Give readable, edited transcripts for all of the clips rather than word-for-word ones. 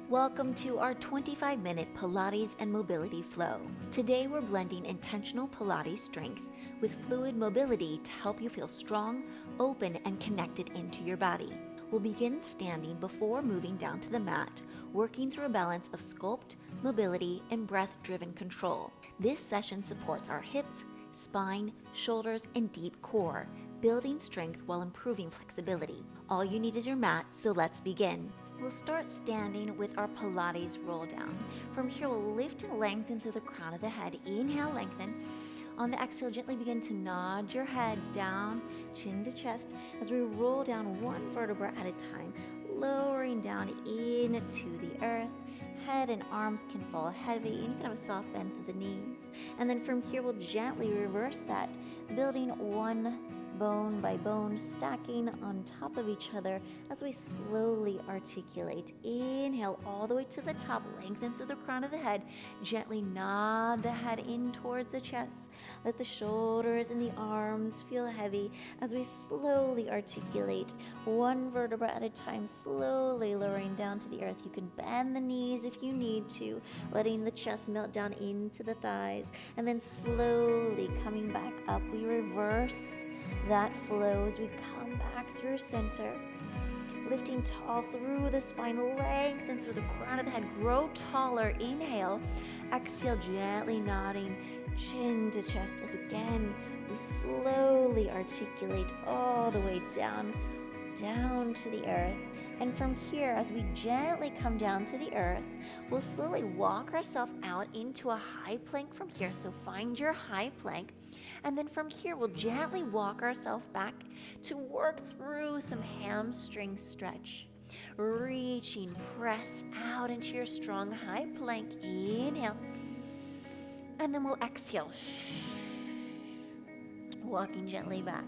Welcome to our 25-minute Pilates and mobility flow. Today we're blending intentional Pilates strength with fluid mobility to help you feel strong, open, and connected into your body. We'll begin standing before moving down to the mat, working through a balance of sculpt, mobility, and breath-driven control. This session supports our hips, spine, shoulders, and deep core, building strength while improving flexibility. All you need is your mat, so let's begin. We'll start standing with our Pilates roll down. From here, we'll lift and lengthen through the crown of the head. Inhale, lengthen. On the exhale, gently begin to nod your head down, chin to chest, as we roll down one vertebra at a time, lowering down into the earth. Head and arms can fall heavy, and you can have a soft bend through the knees. And then from here, we'll gently reverse that, building one bone by bone, stacking on top of each other as we slowly articulate. Inhale all the way to the top, lengthen through the crown of the head, gently nod the head in towards the chest. Let the shoulders and the arms feel heavy as we slowly articulate, one vertebra at a time, slowly lowering down to the earth. You can bend the knees if you need to, letting the chest melt down into the thighs, and then slowly coming back up. We reverse that flow as we come back through center, lifting tall through the spine, lengthen through the crown of the head, grow taller. Inhale, exhale, gently nodding chin to chest as again we slowly articulate all the way down to the earth. And from here, as we gently come down to the earth, we'll slowly walk ourselves out into a high plank from here. So find your high plank. And then from here, we'll gently walk ourselves back to work through some hamstring stretch. Reaching, press out into your strong high plank. Inhale. And then we'll exhale. Walking gently back.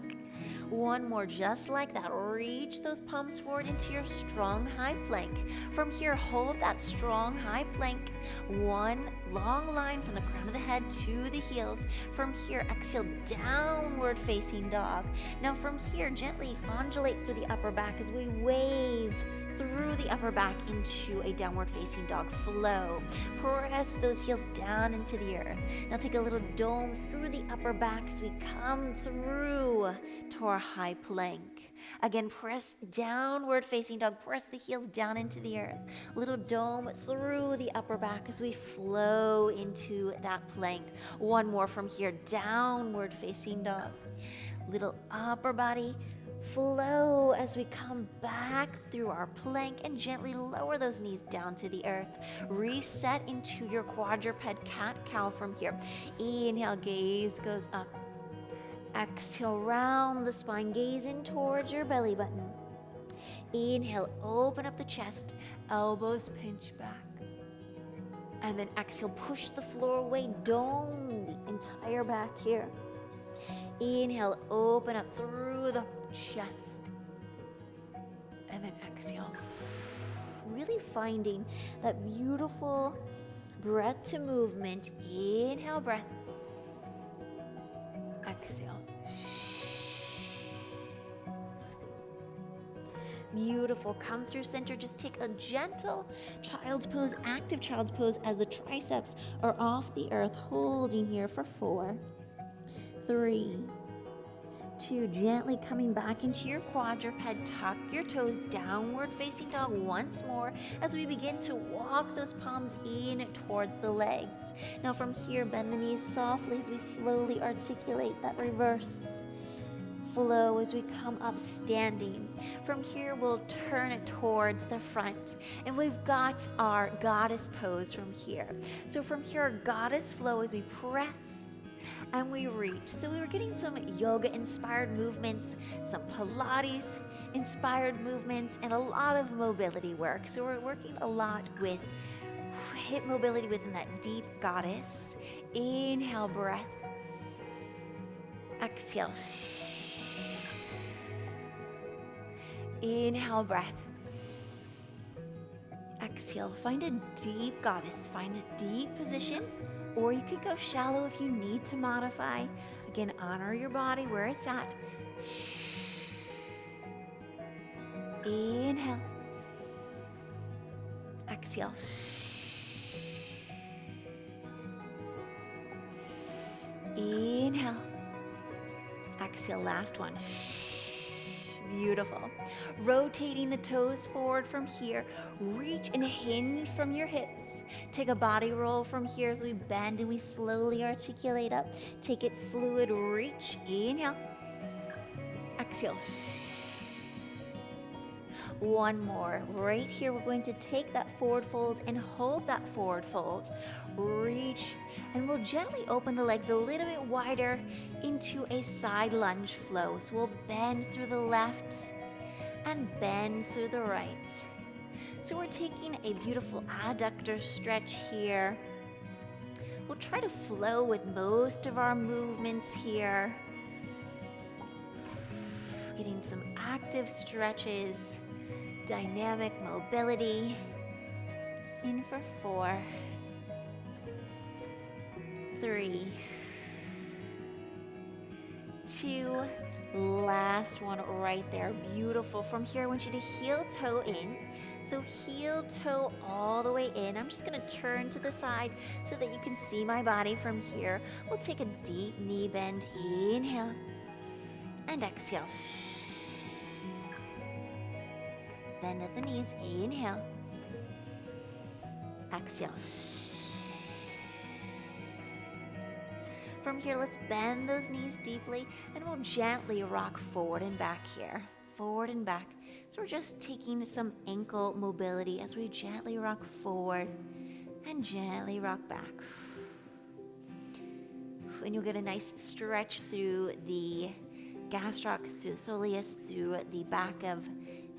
One more, just like that. Reach those palms forward into your strong high plank. From here, hold that strong high plank. One long line from the crown of the head to the heels. From here, exhale, downward facing dog. Now from here, gently undulate through the upper back as we wave through the upper back into a downward facing dog flow. Press those heels down into the earth. Now take a little dome through the upper back as we come through to our high plank. Again, press downward facing dog. Press the heels down into the earth. Little dome through the upper back as we flow into that plank. One more from here, downward facing dog. Little upper body flow as we come back through our plank and gently lower those knees down to the earth. Reset into your quadruped cat-cow from here. Inhale, gaze goes up. Exhale, round the spine, gaze in towards your belly button. Inhale, open up the chest, elbows pinch back. And then exhale, push the floor away, dome the entire back here. Inhale, open up through the chest. And then exhale. Really finding that beautiful breath to movement. Inhale, breath. Exhale. Beautiful. Come through center. Just take a gentle child's pose, active child's pose as the triceps are off the earth, holding here for 4, 3, 2, gently coming back into your quadruped. Tuck your toes, downward facing dog once more as we begin to walk those palms in towards the legs. Now from here, bend the knees softly as we slowly articulate that reverse flow as we come up standing. From here, we'll turn it towards the front, and we've got our goddess pose from here. So from here, our goddess flow as we press and we reach. So we were getting some yoga-inspired movements, some Pilates-inspired movements, and a lot of mobility work. So we're working a lot with hip mobility within that deep goddess. Inhale, breath. Exhale. Inhale, breath. Exhale. Find a deep goddess. Find a deep position. Or you could go shallow if you need to modify. Again, honor your body where it's at. Inhale. Exhale. Inhale. Exhale, last one. Beautiful. Rotating the toes forward from here. Reach and hinge from your hips. Take a body roll from here as we bend and we slowly articulate up. Take it fluid, reach. Inhale. Exhale. One more. Right here, we're going to take that forward fold and hold that forward fold. Reach, and we'll gently open the legs a little bit wider into a side lunge flow. So we'll bend through the left and bend through the right. So we're taking a beautiful adductor stretch here. We'll try to flow with most of our movements here. Getting some active stretches. Dynamic mobility. In for 4, 3, 2, last one right there. Beautiful. From here, I want you to heel toe in. So heel toe all the way in. I'm just going to turn to the side so that you can see my body from here. We'll take a deep knee bend. Inhale and exhale. Bend at the knees. Inhale. Exhale. From here, let's bend those knees deeply and we'll gently rock forward and back here. Forward and back. So we're just taking some ankle mobility as we gently rock forward and gently rock back. And you'll get a nice stretch through the gastroc, through the soleus, through the back of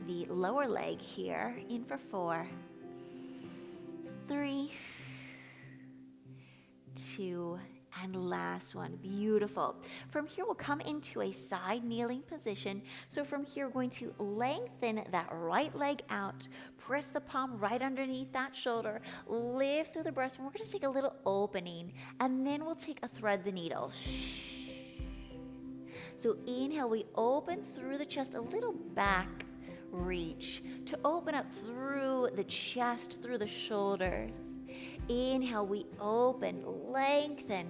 the lower leg here. In for 4, 3, 2, and last one. Beautiful. From here, we'll come into a side kneeling position. So from here, we're going to lengthen that right leg out, press the palm right underneath that shoulder, lift through the breast, and we're going to take a little opening, and then we'll take a thread the needle. So inhale, we open through the chest, a little back reach to open up through the chest, through the shoulders. Inhale, we open, lengthen,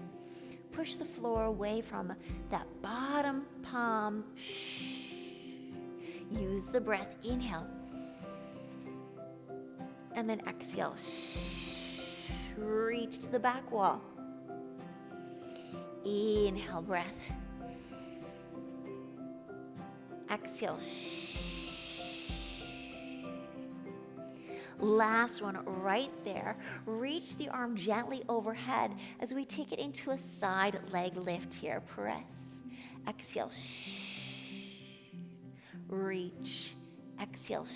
push the floor away from that bottom palm. Use the breath. Inhale and then exhale. Reach to the back wall. Inhale, breath. Exhale. Last one right there. Reach the arm gently overhead as we take it into a side leg lift here. Press. Exhale. Reach. Exhale.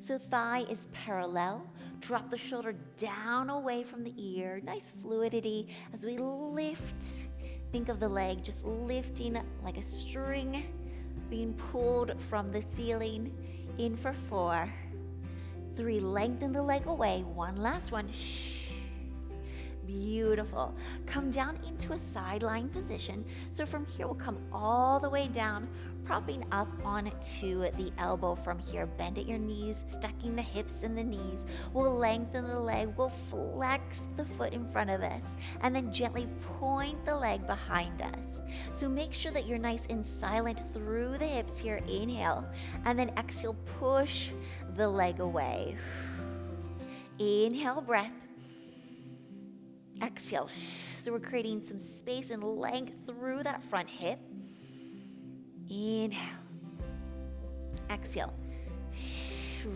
So thigh is parallel. Drop the shoulder down away from the ear. Nice fluidity as we lift. Think of the leg just lifting like a string being pulled from the ceiling. In for 4, 3, lengthen the leg away. One last one. Beautiful. Come down into a side lying position. So from here, we'll come all the way down, propping up onto the elbow from here. Bend at your knees, stacking the hips and the knees. We'll lengthen the leg. We'll flex the foot in front of us and then gently point the leg behind us. So make sure that you're nice and silent through the hips here. Inhale and then exhale, push the leg away. Inhale, breath. Exhale. So we're creating some space and length through that front hip. Inhale. Exhale.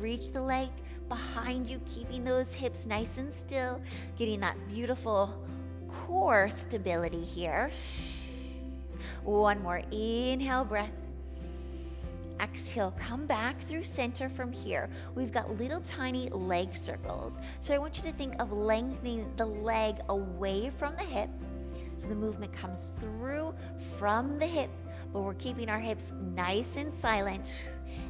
Reach the leg behind you, keeping those hips nice and still, getting that beautiful core stability here. One more. Inhale, breath. Exhale, come back through center from here. We've got little tiny leg circles. So I want you to think of lengthening the leg away from the hip. So the movement comes through from the hip, but we're keeping our hips nice and silent.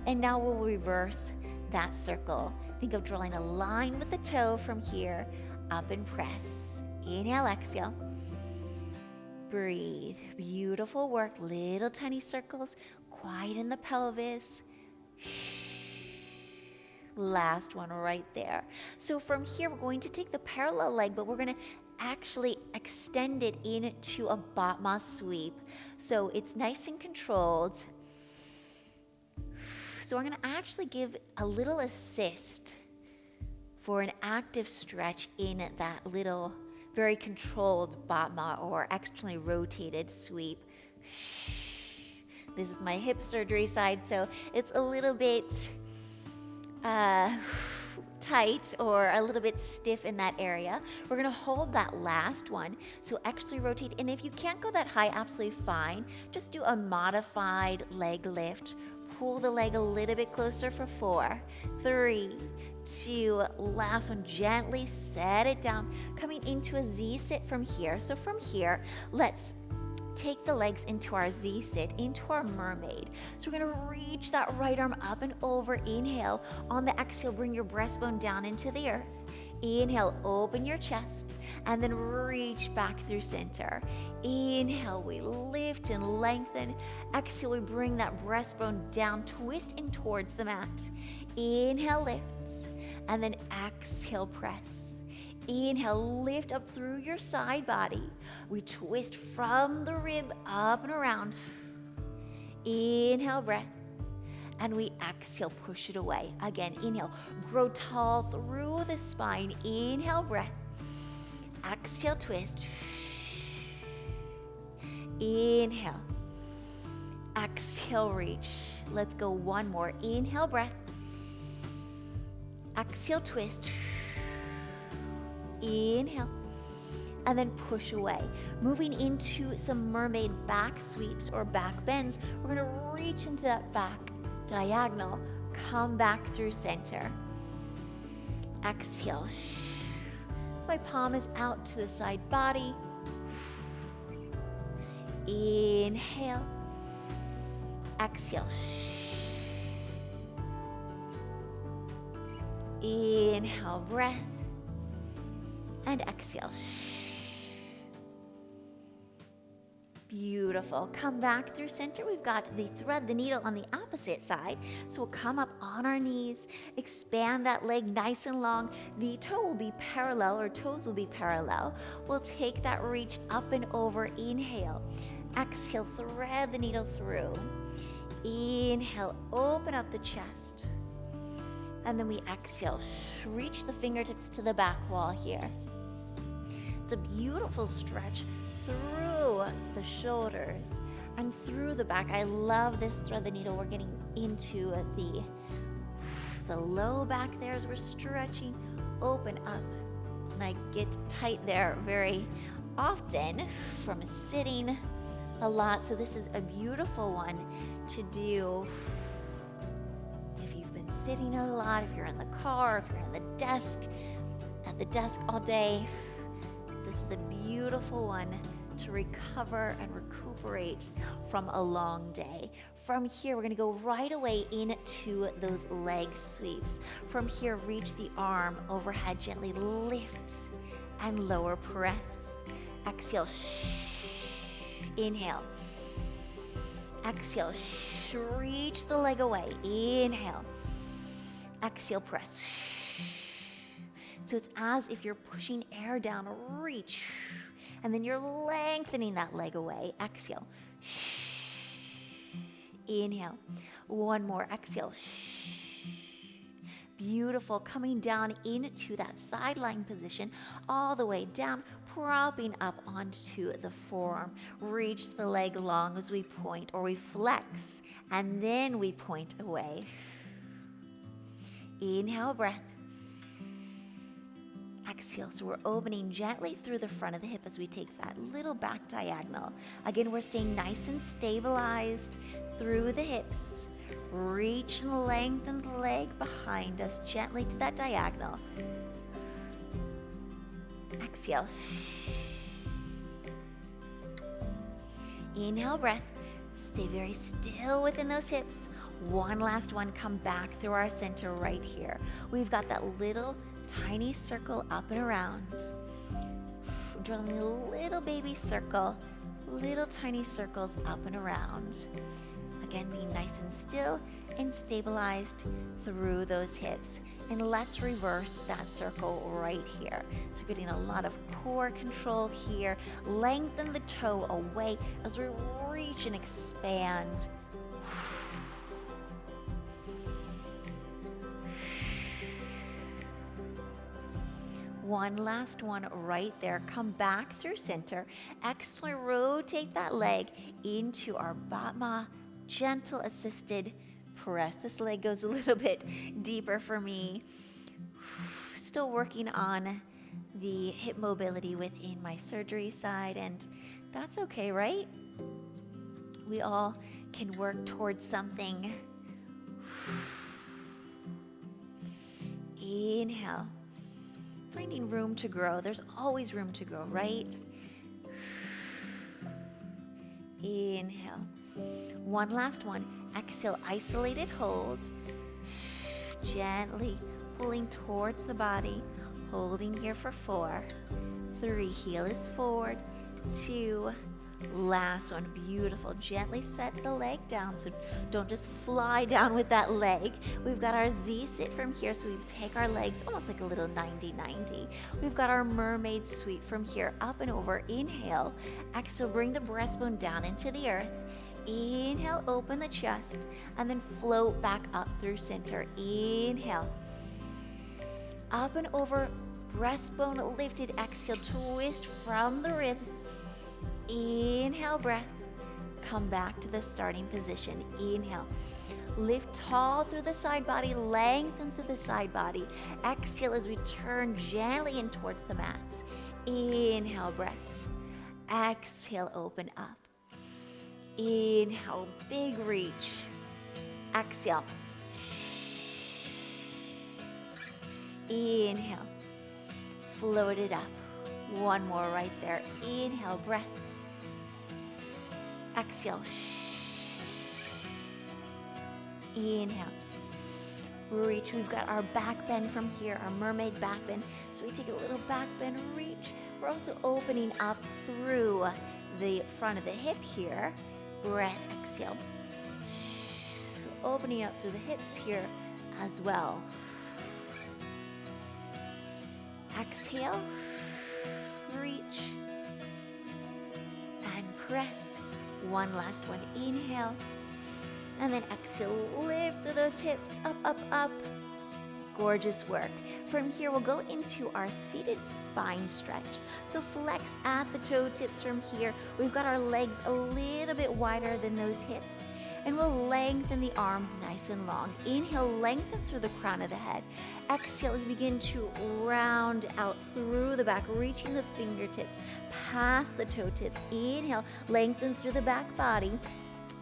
And now we'll reverse that circle. Think of drawing a line with the toe from here, up and press. Inhale, exhale. Breathe. Beautiful work. Little tiny circles. Quieten the pelvis. Last one right there. So from here, we're going to take the parallel leg, but we're going to actually extend it into a Batma sweep. So it's nice and controlled. So I'm going to actually give a little assist for an active stretch in that little, very controlled Batma or externally rotated sweep. This is my hip surgery side, so it's a little bit tight or a little bit stiff in that area. We're going to hold that last one, so externally rotate. And if you can't go that high, absolutely fine. Just do a modified leg lift. Pull the leg a little bit closer for 4, 3, 2, last one. Gently set it down, coming into a Z sit from here. So from here, let's take the legs into our Z sit, into our mermaid. So we're gonna reach that right arm up and over. Inhale. On the exhale, bring your breastbone down into the earth. Inhale, open your chest, and then reach back through center. Inhale, we lift and lengthen. Exhale, we bring that breastbone down, twist in towards the mat. Inhale, lift, and then exhale, press. Inhale, lift up through your side body. We twist from the rib up and around. Inhale, breath. And we exhale, push it away. Again, inhale, grow tall through the spine. Inhale, breath. Exhale, twist. Inhale. Exhale, reach. Let's go one more. Inhale, breath. Exhale, twist. Inhale. And then push away. Moving into some mermaid back sweeps or back bends. We're going to reach into that back diagonal. Come back through center. Exhale. So my palm is out to the side body. Inhale. Exhale. Inhale, breath. And exhale. Beautiful. Come back through center. We've got the thread the needle on the opposite side. So we'll come up on our knees, expand that leg nice and long. The toe will be parallel, or toes will be parallel. We'll take that reach up and over. Inhale. Exhale, thread the needle through. Inhale, open up the chest. And then we exhale, reach the fingertips to the back wall here. It's a beautiful stretch through the shoulders and through the back. I love this thread the needle. We're getting into the low back there as we're stretching, open up. And I get tight there very often from sitting a lot. So this is a beautiful one to do if you've been sitting a lot, if you're in the car, if you're in the desk, at the desk all day. This is a beautiful one to recover and recuperate from a long day. From here, we're going to go right away into those leg sweeps. From here, reach the arm overhead, gently lift and lower, press. Exhale, inhale. Exhale, reach the leg away. Inhale. Exhale, press. So it's as if you're pushing air down, reach. And then you're lengthening that leg away. Exhale. Inhale. One more. Exhale. Beautiful. Coming down into that side lying position, all the way down, propping up onto the forearm. Reach the leg long as we point, or we flex, and then we point away. Inhale, breath. Exhale. So we're opening gently through the front of the hip as we take that little back diagonal. Again, we're staying nice and stabilized through the hips. Reach and lengthen the leg behind us gently to that diagonal. Exhale. Inhale, breath. Stay very still within those hips. One last one. Come back through our center right here. We've got that little tiny circle up and around. Drawing a little baby circle, little tiny circles up and around. Again, being nice and still and stabilized through those hips. And let's reverse that circle right here. So getting a lot of core control here. Lengthen the toe away as we reach and expand. One last one right there. Come back through center. Exhale, rotate that leg into our Batma gentle assisted press. This leg goes a little bit deeper for me. Still working on the hip mobility within my surgery side, and that's okay, right? We all can work towards something. Inhale. Finding room to grow. There's always room to grow, right? Inhale. One last one. Exhale, isolated holds. Gently pulling towards the body. Holding here for 4, 3. Heel is forward. 2. Last one. Beautiful. Gently set the leg down, so don't just fly down with that leg. We've got our Z sit from here, so we take our legs almost like a little 90-90. We've got our mermaid sweep from here, up and over. Inhale. Exhale, bring the breastbone down into the earth. Inhale, open the chest, and then float back up through center. Inhale. Up and over, breastbone lifted. Exhale, twist from the rib. Inhale, breath. Come back to the starting position. Inhale. Lift tall through the side body, lengthen through the side body. Exhale as we turn gently in towards the mat. Inhale, breath. Exhale, open up. Inhale, big reach. Exhale. Inhale. Float it up. One more right there. Inhale, breath. Exhale. Inhale. Reach. We've got our back bend from here, our mermaid back bend. So we take a little back bend, reach. We're also opening up through the front of the hip here. Breath, exhale. So opening up through the hips here as well. Exhale. Reach. And press. One last one. Inhale. And then exhale. Lift through those hips. Up, up, up. Gorgeous work. From here, we'll go into our seated spine stretch. So flex at the toe tips from here. We've got our legs a little bit wider than those hips. And we'll lengthen the arms nice and long. Inhale, lengthen through the crown of the head. Exhale as we begin to round out through the back, reaching the fingertips past the toe tips. Inhale, lengthen through the back body.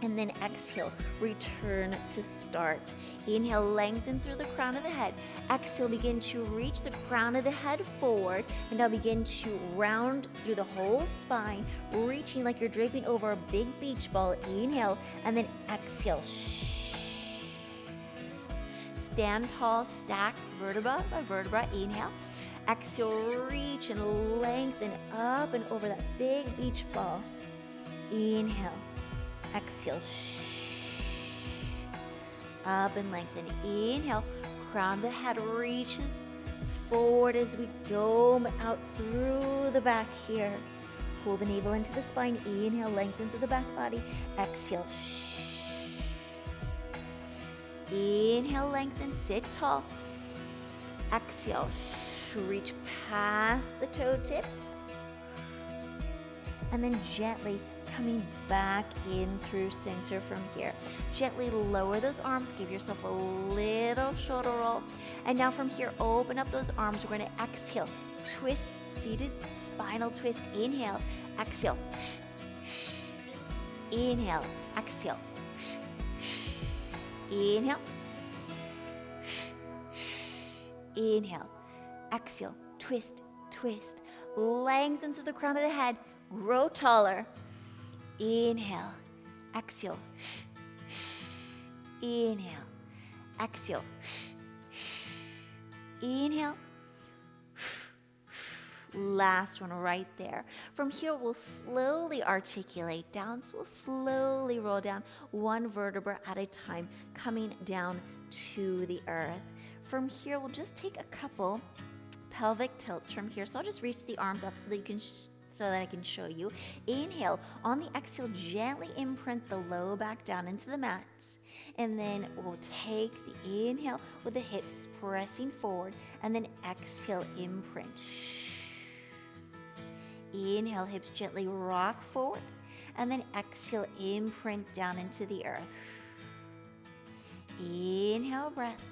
And then exhale, return to start. Inhale, lengthen through the crown of the head. Exhale, begin to reach the crown of the head forward. And now begin to round through the whole spine, reaching like you're draping over a big beach ball. Inhale, and then exhale. Stand tall, stack vertebra by vertebra. Inhale. Exhale, reach and lengthen up and over that big beach ball. Inhale. Exhale. Up and lengthen. Inhale. Crown of the head reaches forward as we dome out through the back here. Pull the navel into the spine. Inhale. Lengthen through the back body. Exhale. Inhale. Lengthen. Sit tall. Exhale. Reach past the toe tips. And then gently coming back in through center from here. Gently lower those arms. Give yourself a little shoulder roll. And now from here, open up those arms. We're going to exhale. Twist, seated spinal twist. Inhale. Exhale. Inhale. Exhale. Inhale. Inhale. Exhale. Twist, twist. Lengthen through the crown of the head. Grow taller. Inhale. Exhale. Inhale. Exhale. Inhale. Last one right there. From here, we'll slowly articulate down. So we'll slowly roll down one vertebra at a time, coming down to the earth. from here, we'll just take a couple pelvic tilts from here. So I'll just reach the arms up so that you can so that I can show you. Inhale. On the exhale, gently imprint the low back down into the mat. And then we'll take the inhale with the hips pressing forward, and then exhale, imprint. Inhale, hips gently rock forward, and then exhale, imprint down into the earth. Inhale, breath.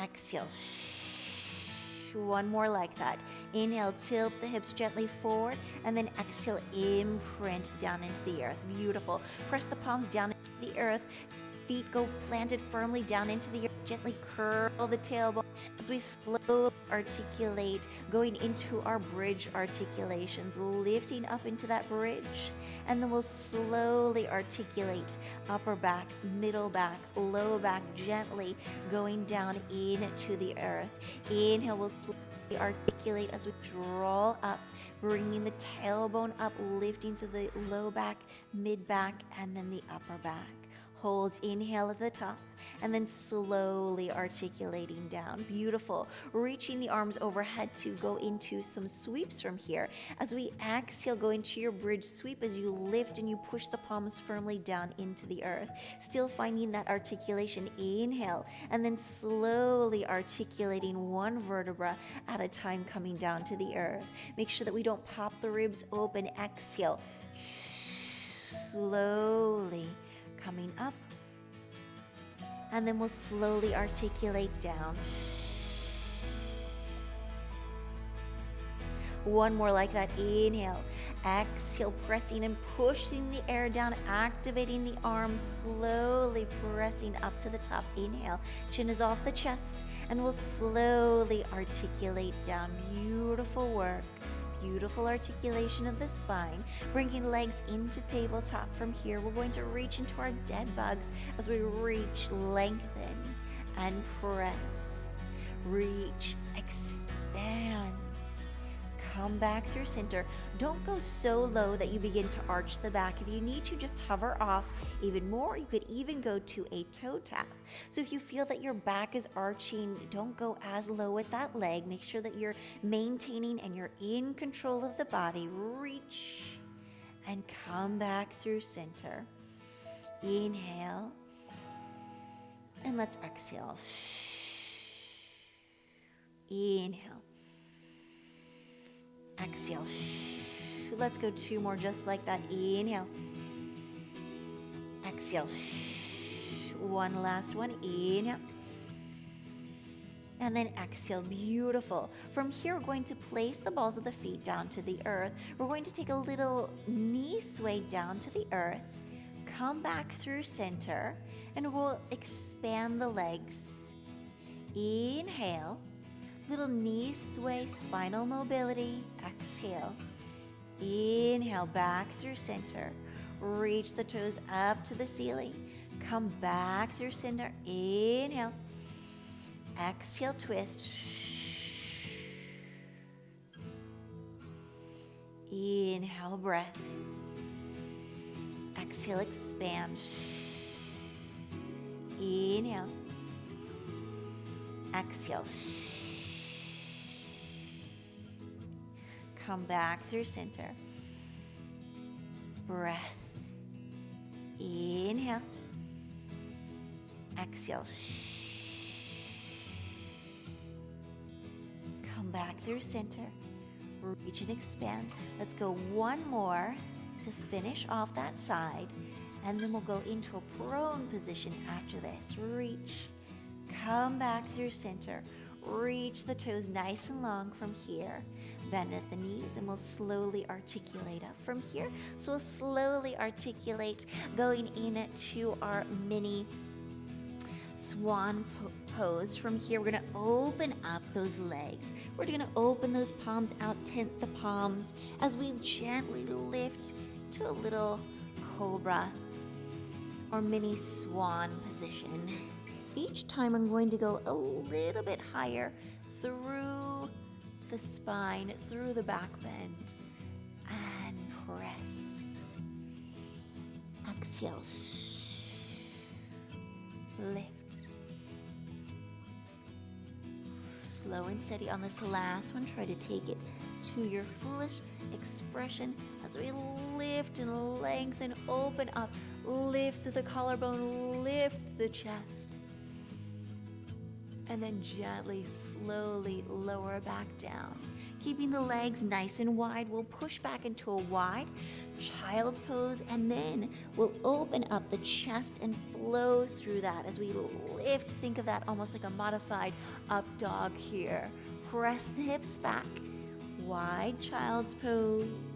Exhale. One more like that. Inhale, tilt the hips gently forward, and then exhale, imprint down into the earth. Beautiful. Press the palms down into the earth. Feet go planted firmly down into the earth. Gently curl the tailbone as we slowly articulate, going into our bridge articulations, lifting up into that bridge. And then we'll slowly articulate upper back, middle back, low back, gently going down into the earth. Inhale, we'll slowly articulate as we draw up, bringing the tailbone up, lifting through the low back, mid back, and then the upper back. Hold, inhale at the top, and then slowly articulating down. Beautiful. Reaching the arms overhead to go into some sweeps from here. As we exhale, go into your bridge sweep as you lift and you push the palms firmly down into the earth. Still finding that articulation. Inhale, and then slowly articulating one vertebra at a time, coming down to the earth. Make sure that we don't pop the ribs open. Exhale. Slowly coming up, and then we'll slowly articulate down. One more like that. Inhale, exhale, pressing and pushing the air down, activating the arms, slowly pressing up to the top. Inhale, chin is off the chest, and we'll slowly articulate down. Beautiful work. Beautiful articulation of the spine, bringing legs into tabletop. From here, we're going to reach into our dead bugs as we reach, lengthen, and press. Reach, expand. Come back through center. Don't go so low that you begin to arch the back. If you need to, just hover off even more. You could even go to a toe tap. So if you feel that your back is arching, don't go as low with that leg. Make sure that you're maintaining and you're in control of the body. Reach and come back through center. Inhale, and let's exhale. Inhale. Exhale. Let's go two more just like that. Inhale. Exhale. One last one. Inhale. And then exhale. Beautiful. From here, we're going to place the balls of the feet down to the earth. We're going to take a little knee sway down to the earth. Come back through center, and we'll expand the legs. Inhale. Little knee sway, spinal mobility. Exhale. Inhale, back through center. Reach the toes up to the ceiling. Come back through center. Inhale. Exhale, twist. Inhale, breath. Exhale, expand. Inhale. Exhale. Come back through center. Breath. Inhale. Exhale. Come back through center. Reach and expand. Let's go one more to finish off that side, and then we'll go into a prone position after this. Reach. Come back through center. Reach the toes nice and long from here. Bend at the knees, and we'll slowly articulate up from here. So we'll slowly articulate going into our mini swan pose. From here, we're going to open up those legs. We're going to open those palms out, tent the palms as we gently lift to a little cobra or mini swan position. Each time I'm going to go a little bit higher through the spine, through the back bend, and press. Exhale. Lift. slow and steady on this last one. Try to take it to your foolish expression as we lift and lengthen, open up, lift through the collarbone, lift the chest. And then gently, slowly lower back down. Keeping the legs nice and wide, we'll push back into a wide child's pose, and then we'll open up the chest and flow through that as we lift. Think of that almost like a modified up dog here. Press the hips back, wide child's pose.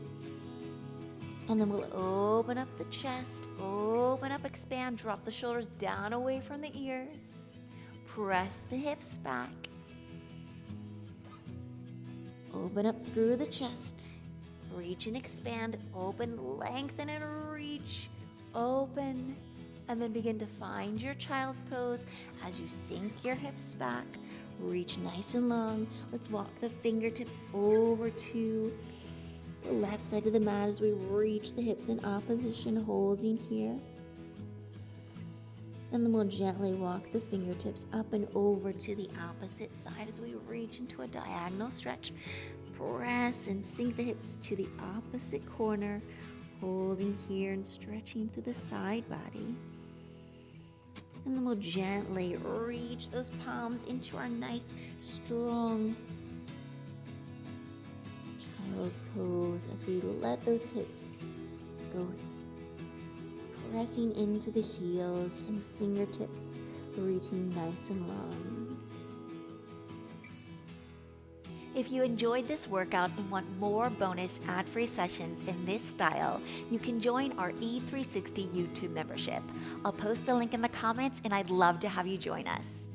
And then we'll open up the chest, open up, expand, drop the shoulders down away from the ears. Press the hips back. Open up through the chest. Reach and expand, open, lengthen and reach, open, and then begin to find your child's pose as you sink your hips back. Reach nice and long. Let's walk the fingertips over to the left side of the mat as we reach the hips in opposition, holding here. And then we'll gently walk the fingertips up and over to the opposite side as we reach into a diagonal stretch. Press and sink the hips to the opposite corner, holding here and stretching through the side body. And then we'll gently reach those palms into our nice, strong child's pose as we let those hips go, pressing into the heels and fingertips reaching nice and long. If you enjoyed this workout and want more bonus ad-free sessions in this style, you can join our E360 YouTube membership. I'll post the link in the comments, and I'd love to have you join us.